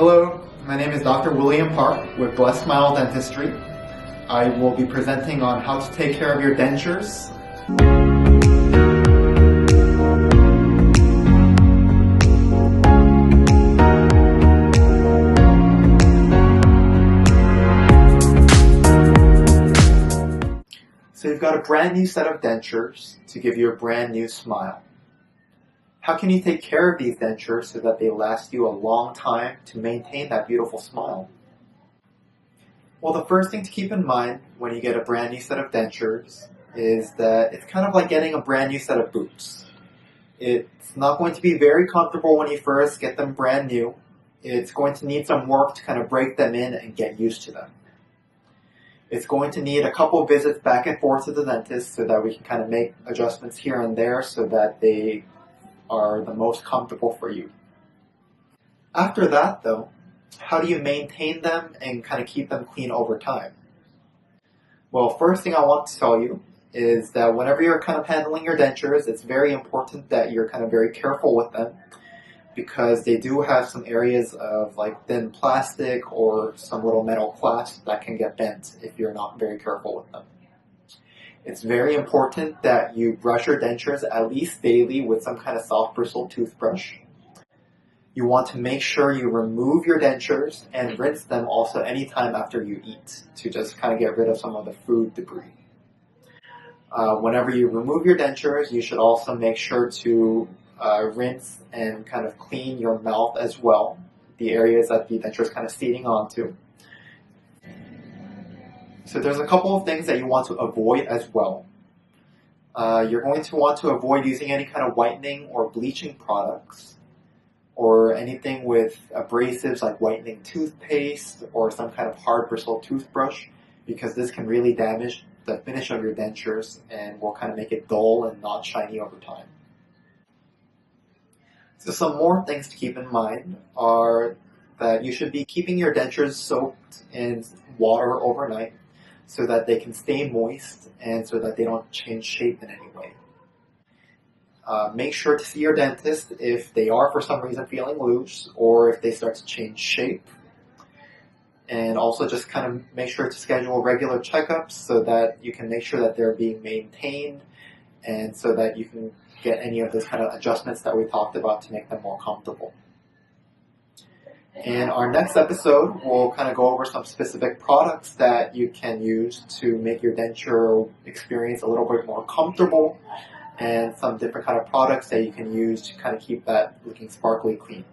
Hello, my name is Dr. William Park with Blessed Smile Dentistry. I will be presenting on how to take care of your dentures. So you've got a brand new set of dentures to give you a brand new smile. How can you take care of these dentures so that they last you a long time to maintain that beautiful smile? Well, the first thing to keep in mind when you get a brand new set of dentures is that it's kind of like getting a brand new set of boots. It's not going to be very comfortable when you first get them brand new. It's going to need some work to kind of break them in and get used to them. It's going to need a couple visits back and forth to the dentist so that we can kind of make adjustments here and there so that they are the most comfortable for you. After that, though, how do you maintain them and kind of keep them clean over time? Well, first thing I want to tell you is that whenever you're kind of handling your dentures, it's very important that you're kind of very careful with them because they do have some areas of like thin plastic or some little metal clasps that can get bent if you're not very careful with them. It's very important that you brush your dentures at least daily with some kind of soft bristled toothbrush. You want to make sure you remove your dentures and rinse them also anytime after you eat to just kind of get rid of some of the food debris. Whenever you remove your dentures, you should also make sure to rinse and kind of clean your mouth as well, the areas that the denture is kind of seating onto. So there's a couple of things that you want to avoid as well. You're going to want to avoid using any kind of whitening or bleaching products or anything with abrasives like whitening toothpaste or some kind of hard bristled toothbrush because this can really damage the finish of your dentures and will kind of make it dull and not shiny over time. So some more things to keep in mind are that you should be keeping your dentures soaked in water overnight so that they can stay moist and so that they don't change shape in any way. Make sure to see your dentist if they are for some reason feeling loose or if they start to change shape. And also just kind of make sure to schedule regular checkups so that you can make sure that they're being maintained and so that you can get any of those kind of adjustments that we talked about to make them more comfortable. In our next episode, we'll kind of go over some specific products that you can use to make your denture experience a little bit more comfortable and some different kind of products that you can use to kind of keep that looking sparkly clean.